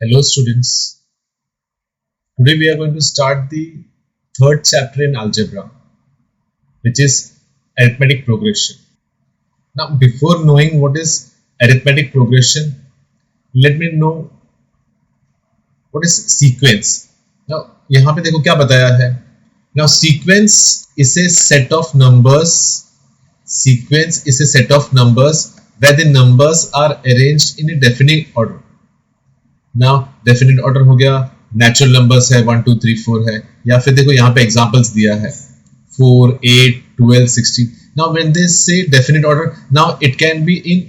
Hello students, today we are going to start the third chapter in algebra, which is arithmetic progression. Now before knowing what is arithmetic progression, let me know what is sequence. Now यहाँ पे देखो क्या बताया है. Now sequence is a set of numbers. Sequence is a set of numbers where the numbers are arranged in a definite order. Now definite order हो गया, natural numbers है 1 2 3 4 है, या फिर देखो यहाँ पे एग्जांपल्स दिया है 4 8 12 16. Now when they say definite order, now it can be in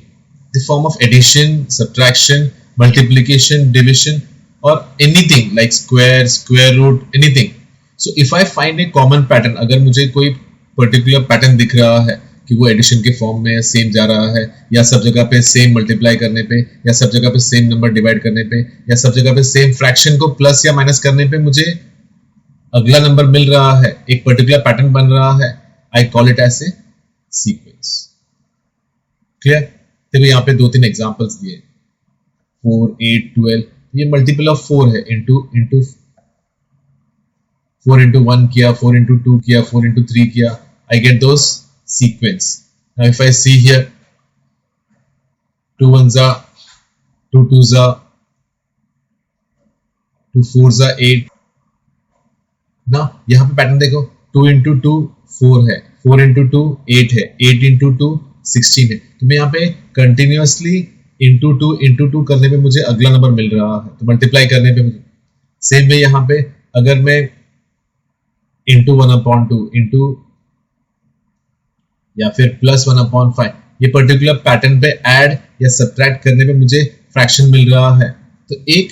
the form of addition, subtraction, multiplication, division और anything like square, square root, anything. So if I find a common pattern, अगर मुझे कोई particular pattern दिख रहा है कि वो addition के फॉर्म में सेम जा रहा है, या सब जगह पे सेम मल्टीप्लाई करने पे, या सब जगह पे सेम नंबर डिवाइड करने पे, या सब जगह पे सेम फ्रैक्शन को प्लस या माइनस करने पे मुझे अगला नंबर मिल रहा है, एक पर्टिकुलर पैटर्न बन रहा है, I call it as a sequence. Clear? देखो यहाँ पे 2-3 एग्जांपल्स दिए, 4 8 12, ये मल्टीपल ऑफ 4 है, इंटू 4 into 1 किया, 4 into 2 किया, 4 into 3 किया, I get those sequence. Now if I see here, 2 1s are 2 2s are 2 4s are 8. now यहाँ पे पैटर्न देखो, 2 into 2 4 है, 4 into 2 8 है, 8 into 2 16 है. तो मैं यहाँ पे कंटिन्यूअसली into 2 करने पे मुझे अगला नंबर मिल रहा है, तो मल्टीप्लाई करने पे मुझे सेम वे यहाँ पे अगर मैं into 1/2 into या फिर प्लस 1/5, ये पर्टिकुलर पैटर्न पे ऐड या सब्ट्रैक्ट करने पे मुझे फ्रैक्शन मिल रहा है. तो एक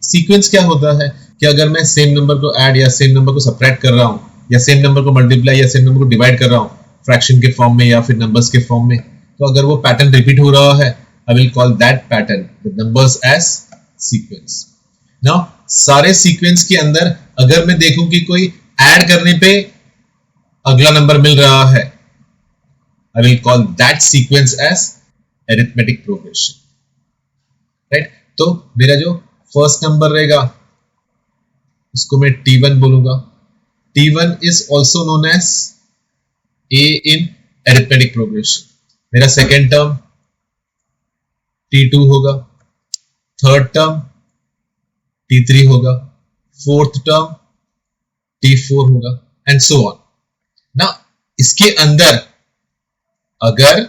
सीक्वेंस क्या होता है कि अगर मैं सेम नंबर को ऐड या सेम नंबर को सब्ट्रैक्ट कर रहा हूँ, या सेम नंबर को मल्टीप्लाई या सेम नंबर को डिवाइड कर रहा हूँ फ्रैक्शन के फॉर्म में या फिर नंबर्स के फॉर्म में, तो अगर वो पैटर्न रिपीट हो रहा है, I will call that pattern the numbers as sequence. Now सारे सीक्वेंस के अंदर अगर मैं देखूं कि कोई ऐड करने पे अगला नंबर मिल रहा है, I will call that sequence as arithmetic progression. Right? तो मेरा जो फर्स्ट नंबर रहेगा उसको मैं T1 बोलूंगा. T1 is also known as A in arithmetic progression. मेरा सेकेंड टर्म T2 होगा, थर्ड टर्म T3 होगा, फोर्थ टर्म T4 होगा, एंड सो ऑन. ना इसके अंदर अगर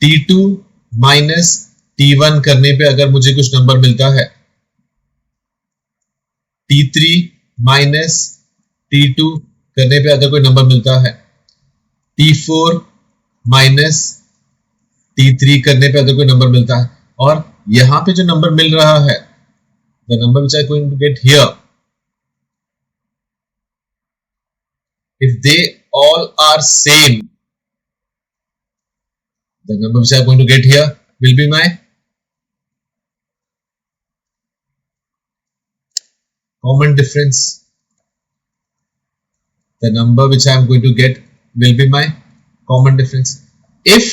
T2 माइनस T1 करने पे अगर मुझे कुछ नंबर मिलता है, T3 माइनस T2 करने पे अगर कोई नंबर मिलता है, T4 माइनस T3 करने पे अगर कोई नंबर मिलता है, और यहां पे जो नंबर मिल रहा है, the number which I going to get here, if they all are same, the number which I am going to get here will be my common difference. The number which I am going to get will be my common difference. If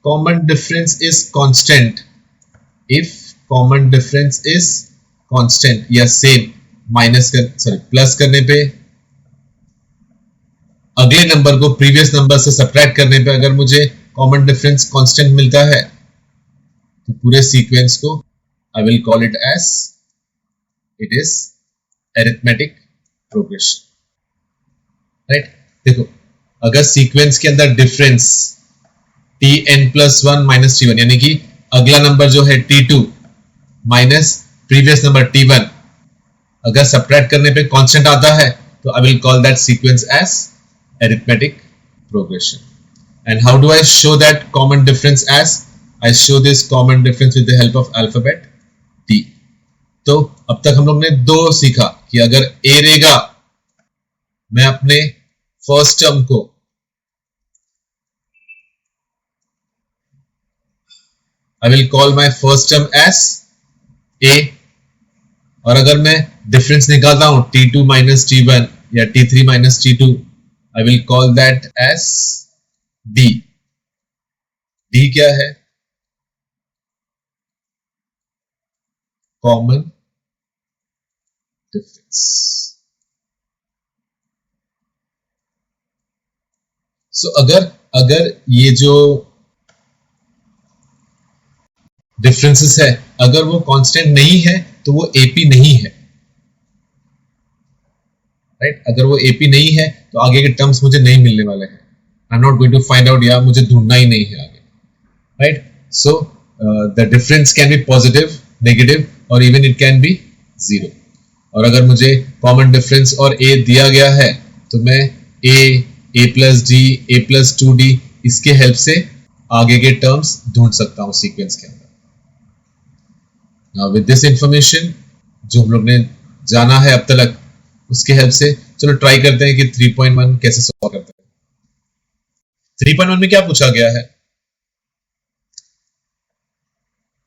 common difference is constant, if common difference is constant या same, plus करने पे अगले number को previous number से subtract करने पे अगर मुझे कॉमन डिफरेंस कांस्टेंट मिलता है, तो पूरे सीक्वेंस को I will call it as it is arithmetic progression. Right? देखो अगर सीक्वेंस के अंदर डिफरेंस Tn+1 माइनस T1, यानी कि अगला नंबर जो है T2 minus previous number T1, अगर सब्ट्रैक्ट करने पे कांस्टेंट आता है, तो I will call that sequence as arithmetic progression. And how do I show that common difference as? I show this common difference with the help of alphabet T. तो अब तक हम लोग ने दो सीखा कि अगर A रहेगा, मैं अपने फर्स्ट टर्म को I will call my first term as A, और अगर मैं डिफरेंस निकालता हूं T2 माइनस T1 या T3 minus T2, I will call that as D. D क्या है? Common difference. सो अगर ये जो डिफरेंसेस है अगर वो कांस्टेंट नहीं है तो वो एपी नहीं है, राइट? अगर वो एपी नहीं है तो आगे के टर्म्स मुझे नहीं मिलने वाले हैं। I am not going to find out, या मुझे ढूंढना ही नहीं है आगे, right? So the difference can be positive, negative और even it can be zero. और अगर मुझे कॉमन डिफरेंस और ए दिया गया है तो मैं ए प्लस डी, ए प्लस 2d इसके हेल्प से आगे के टर्म्स ढूंढ सकता हूं सीक्वेंस के अंदर। नाउ विद दिस इंफॉर्मेशन जो हम लोग ने जाना है अब तक, उसके हेल्प से चलो ट्राई करते हैं कि 3.1 कैसे सॉल्व करते हैं। 3.1 में क्या पूछा गया है?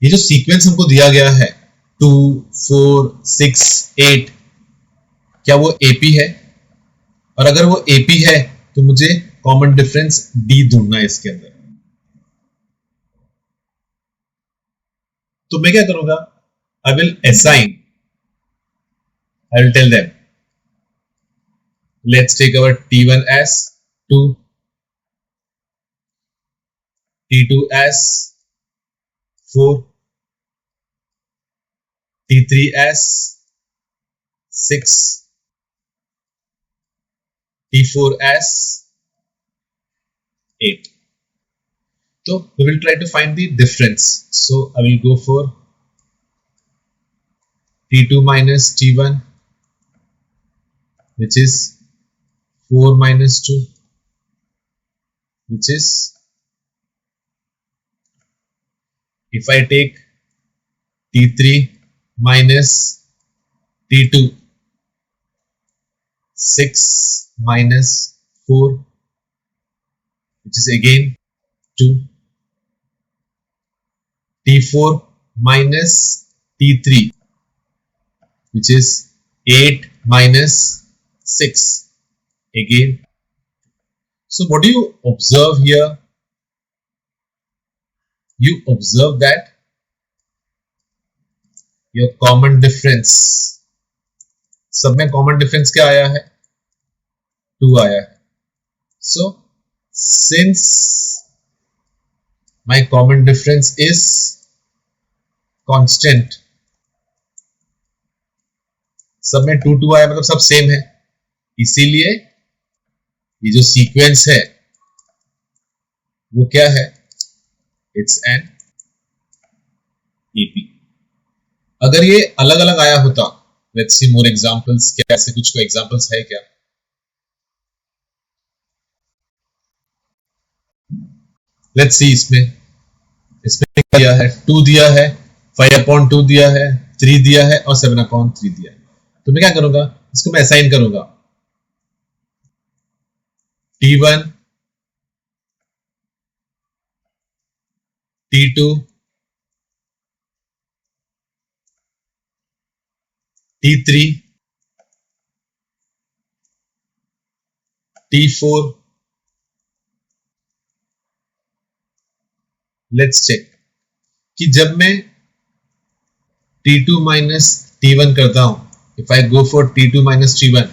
ये जो सीक्वेंस हमको दिया गया है 2, 4, 6, 8, क्या वो एपी है? और अगर वो एपी है तो मुझे कॉमन डिफरेंस डी ढूंढना है इसके अंदर। तो मैं क्या करूंगा? I will assign, I will tell them let's take our T1 as 2, T2 as 4, T3 as 6, T4 as 8. So we will try to find the difference. So I will go for T2 minus T1, which is 4 minus 2, which is, if I take T3 minus T2, 6 minus 4, which is again 2, T4 minus T3, which is 8 minus 6, again. So what do you observe here? You observe that your common difference, सब में common difference क्या आया है? 2 आया है. So since my common difference is constant, सब में 2 2 आया, मतलब सब सेम है, इसीलिए ये जो सीक्वेंस है वो क्या है? It's an AP. अगर ये अलग अलग आया होता, लेट्स सी मोर एग्जांपल्स, क्या ऐसे कुछ को एग्जांपल्स है क्या? लेट्स सी, इसमें क्या दिया है? 2 दिया है, 5/2 दिया है, 3 दिया है और 7/3 दिया है। तो मैं क्या करूंगा? इसको मैं असाइन करूंगा T1, T2, T3, T4. Let's check कि जब मैं T2 minus T1 करता हूं, if I go for T2 minus T1,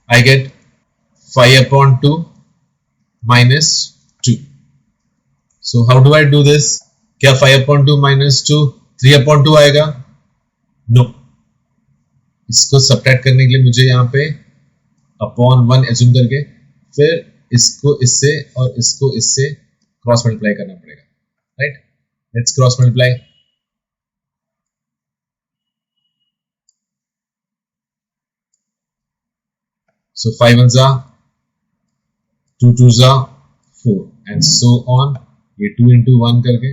I get 5/2 minus 2. So how do I do this? क्या 5/2 minus 2 3/2 आएगा? No. इसको सब्ट्रैक्ट करने के लिए मुझे यहाँ पे अपॉन 1 एज्यूम करके फिर इसको इससे और इसको इससे क्रॉस मल्टीप्लाई करना पड़ेगा, right? Let's cross multiply. So 5 1s are 2 2s are 4 and so on, ये 2 into 1 करके,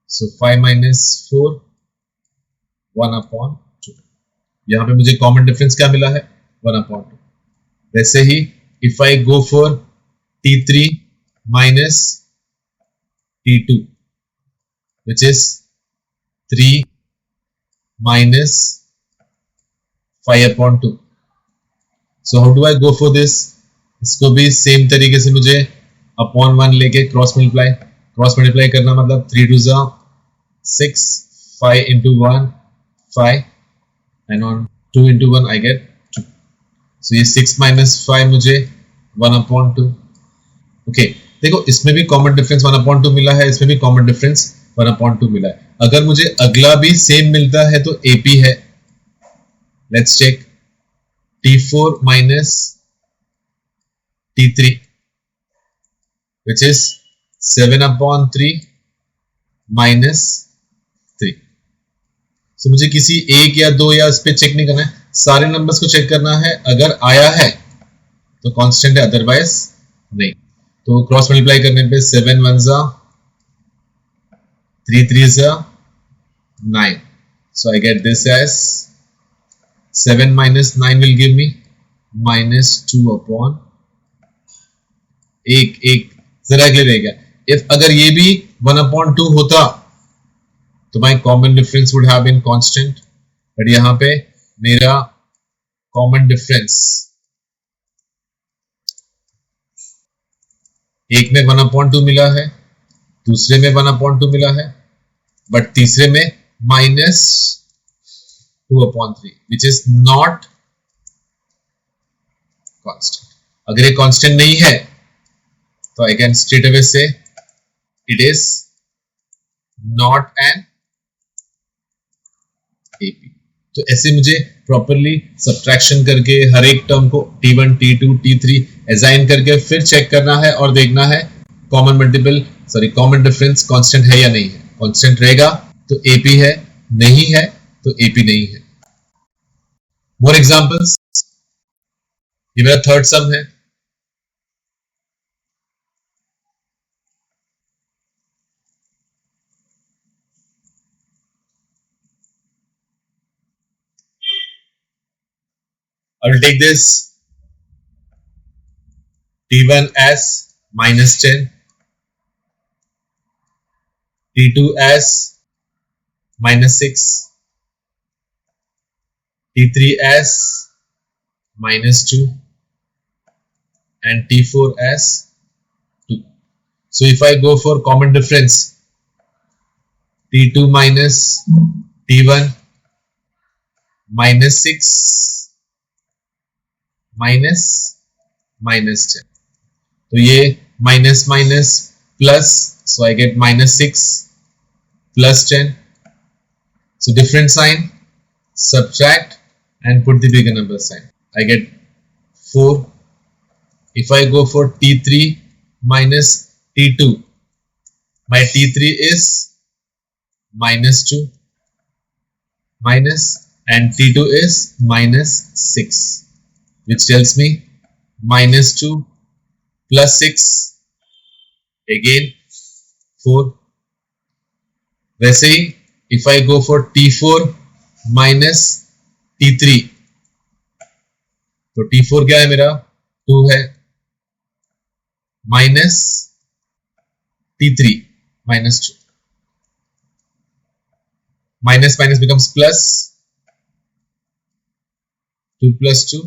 so 5 minus 4 1/2। यहाँ पे मुझे कॉमन डिफरेंस क्या मिला है? 1/2। वैसे ही if I go for T3 minus T2, which is 3 minus 5/2। So how do I go for this? इसको भी सेम तरीके से मुझे अपॉन 1 लेके क्रॉस मल्टीप्लाई करना, मतलब 3 2s are 6, 5 into 1 5 and on 2 into 1 I get 2. So ये 6 minus 5 मुझे 1/2. ओके देखो इसमें भी कॉमन डिफरेंस 1/2 मिला है, इसमें भी कॉमन डिफरेंस 1/2 मिला है. अगर मुझे अगला भी सेम मिलता है तो AP है. Let's check T4 minus T3 which is 7/3 minus 3. So मुझे किसी एक या दो या इस पे चेक नहीं करना है, सारे नंबर्स को चेक करना है. अगर आया है तो कांस्टेंट है, अदरवाइज नहीं. तो क्रॉस मल्टीप्लाई करने पे 7 1 जा 3 3 जा 9. So I get this as 7 minus 9 will give me minus 2/, एक जरा अगले रहेगा. इफ अगर ये भी 1/2 होता तो my common difference would have been constant, but यहां पे मेरा कॉमन डिफरेंस एक में 1/2 मिला है, दूसरे में 1/2 मिला है, बट तीसरे में minus 2/3 which is not constant. अगर ये कांस्टेंट नहीं है तो I can straight away say it is not an AP. तो ऐसे मुझे प्रॉपरली सब्ट्रैक्शन करके हर एक टर्म को T1, T2, T3 असाइन करके फिर चेक करना है और देखना है कॉमन डिफरेंस कांस्टेंट है या नहीं है. कांस्टेंट रहेगा तो AP है, नहीं है तो AP नहीं है. More examples. ये मेरा थर्ड सम है. I will take this T1 as minus 10, T2 as minus 6, T3 as minus 2 and T4 as 2. So if I go for common difference, T2 minus T1 minus 6 minus 10. तो ये minus minus plus, so I get minus 6 plus 10. So different sign, subtract and put the bigger number sign. I get 4. If I go for T3 minus T2, my T3 is minus 2 minus and T2 is minus 6, which tells me minus 2 plus 6 again 4. वैसे ही if I go for T4 minus T3, तो T4 क्या है मेरा 2 है minus T3 minus 2. Minus minus becomes plus, 2 plus 2.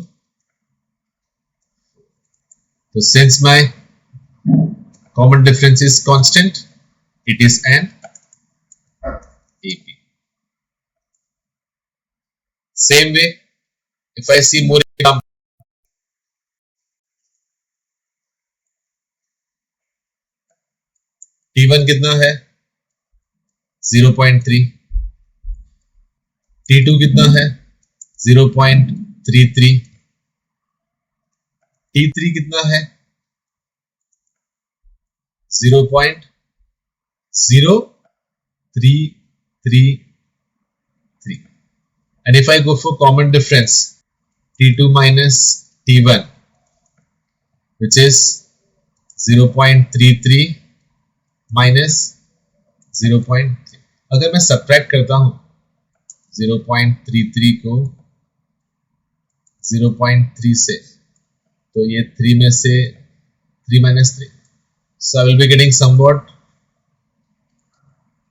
So since my common difference is constant, it is an AP. Same way, if I see more example, T1 कितना है 0.3, T2 कितना है 0.33, T3 कितना है 0.0333. And if I go for common difference, T2 minus T1, which is 0.33 minus 0.3. अगर मैं subtract करता हूं 0.33 को 0.3 से, तो ये 3 में से 3 minus 3. So I will be getting somewhat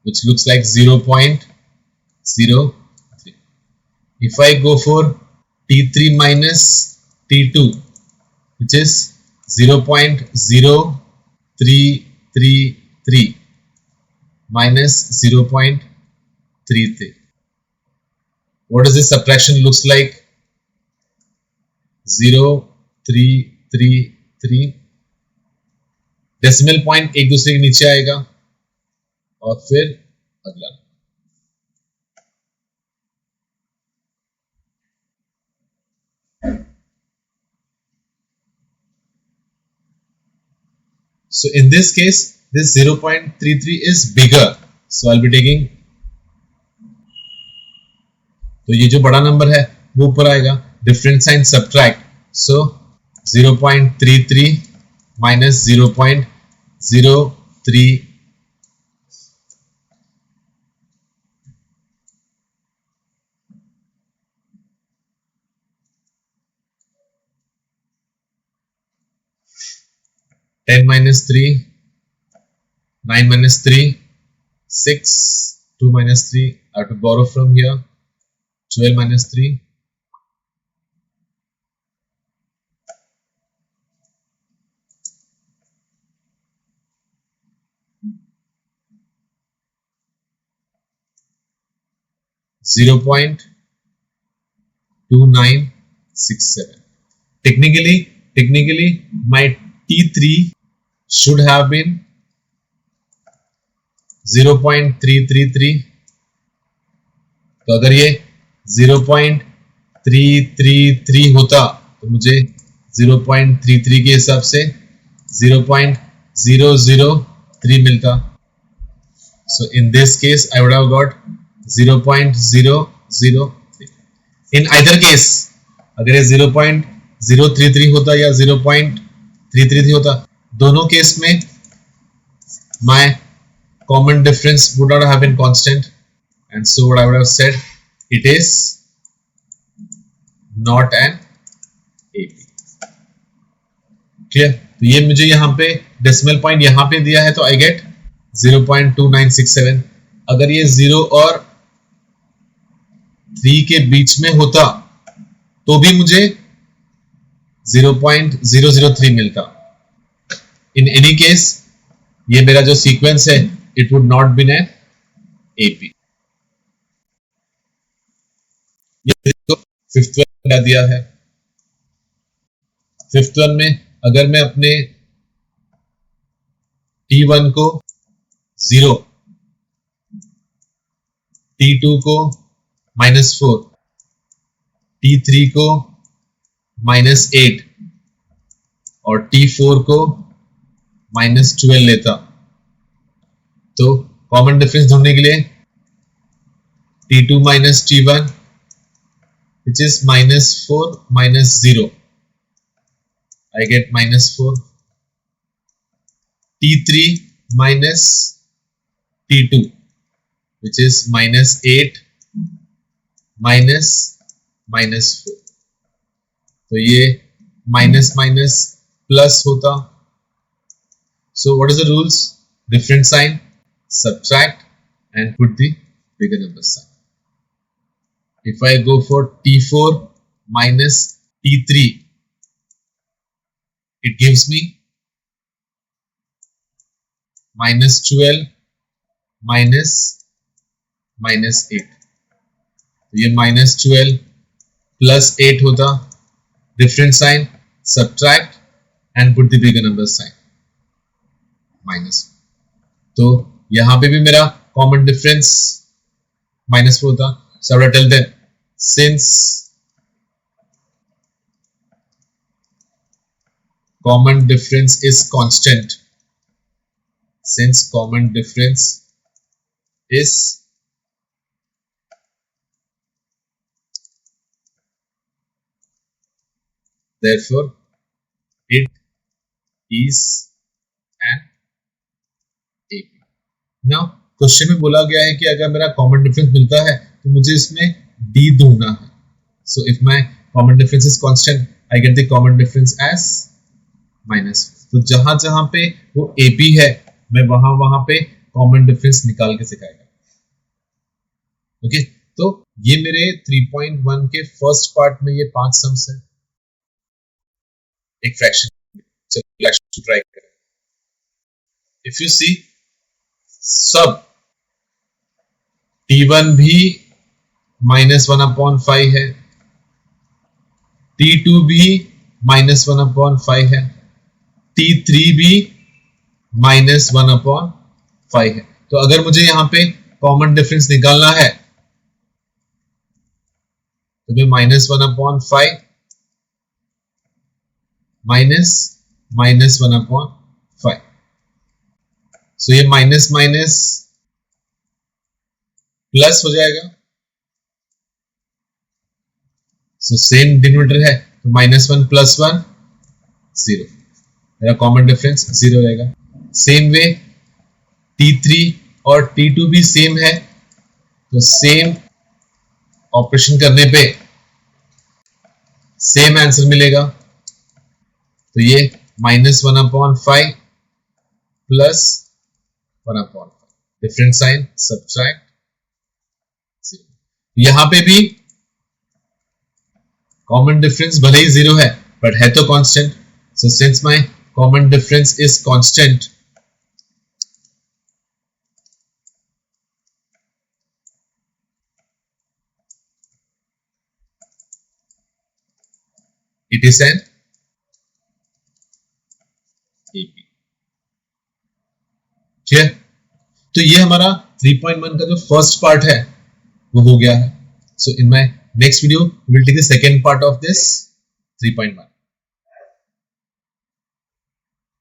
which looks like 0.03. If I go for T3 minus T2, which is 0.0333 minus 0.33. what does this subtraction looks like? 0 3 3 3 decimal point एक दूसरे के नीचे आएगा और फिर अगला. So in this case, this 0.33 is bigger. So I'll be taking. तो ये जो बड़ा नंबर है वो ऊपर आएगा. Different sign subtract. So 0.33 minus 0.03. Ten minus 3, 9 minus 3, 6, 2 minus 3, I have to borrow from here, 12 minus 3, 0.2967. Technically, my T3 should have been 0.333. तो अगर ये 0.333 होता तो मुझे 0.33 के हिसाब से 0.003 मिलता. So in this case, I would have got 0.003. In either case, अगर ये 0.033 होता या 0.333 होता, दोनों केस में my common difference would not have been constant, and so what I would have said, it is not an AP. Clear? तो ये मुझे यहाँ पे डेसिमल पॉइंट यहाँ पे दिया है तो I get 0.2967. अगर ये 0 और 3 के बीच में होता तो भी मुझे 0.003 मिलता. In any case, ये मेरा जो सीक्वेंस है, it would not be an AP. ये देखो फिफ्थ वन क्या दिया है. फिफ्थ वन में अगर मैं अपने T1 को 0, T2 को -4, T3 को -8 और T4 को -12 लेता तो कॉमन डिफरेंस ढूंढने के लिए T2 minus T1 which is -4 minus 0, I get -4. T3 minus T2 which is -8 minus -4. तो ये माइनस माइनस प्लस होता. So what is the rules? Different sign, subtract and put the bigger number sign. If I go for T4 minus T3, it gives me -12 minus -8. तो ये -12 plus 8 होता. Different sign, subtract and put the bigger number sign, minus. तो यहां पे भी मेरा common difference -4 होता. So I will tell them, since common difference is constant, therefore it is an AP. Now question में बोला गया है कि अगर मेरा कॉमन डिफरेंस मिलता है तो मुझे इसमें D ढूंढना है. So if my common difference is constant, I get the common difference as -4. तो जहां जहां पे वो AP है मैं वहां पे कॉमन डिफरेंस निकाल के सिखाएगा. ओके, तो ये मेरे 3.1 के फर्स्ट पार्ट में ये 5 सम्स है. एक फ्रैक्शन ट्राई करें. इफ यू सी सब T1 भी -1/5 है, T2 भी -1/5 है, T3 भी -1/5 है। तो अगर मुझे यहां पे कॉमन डिफरेंस निकालना है तो मैं -1/5 -1/5, सो ये माइनस माइनस प्लस हो जाएगा, सो सेम डिनोमिनेटर है तो -1 + 1 0, मेरा कॉमन डिफरेंस 0 रहेगा। सेम वे T3 और T2 भी सेम है, तो सेम ऑपरेशन करने पे सेम आंसर मिलेगा। तो ये -1/5 प्लस 1/5, डिफरेंट साइन, सब्ट्रैक्ट 0। यहां पे भी कॉमन डिफरेंस भले ही 0 है बट है तो constant, so since my common difference is constant, it is an AP। ठीक है, तो ये हमारा 3.1 का जो फर्स्ट पार्ट है वो हो गया है। So in my next video we will take the second part of this 3.1।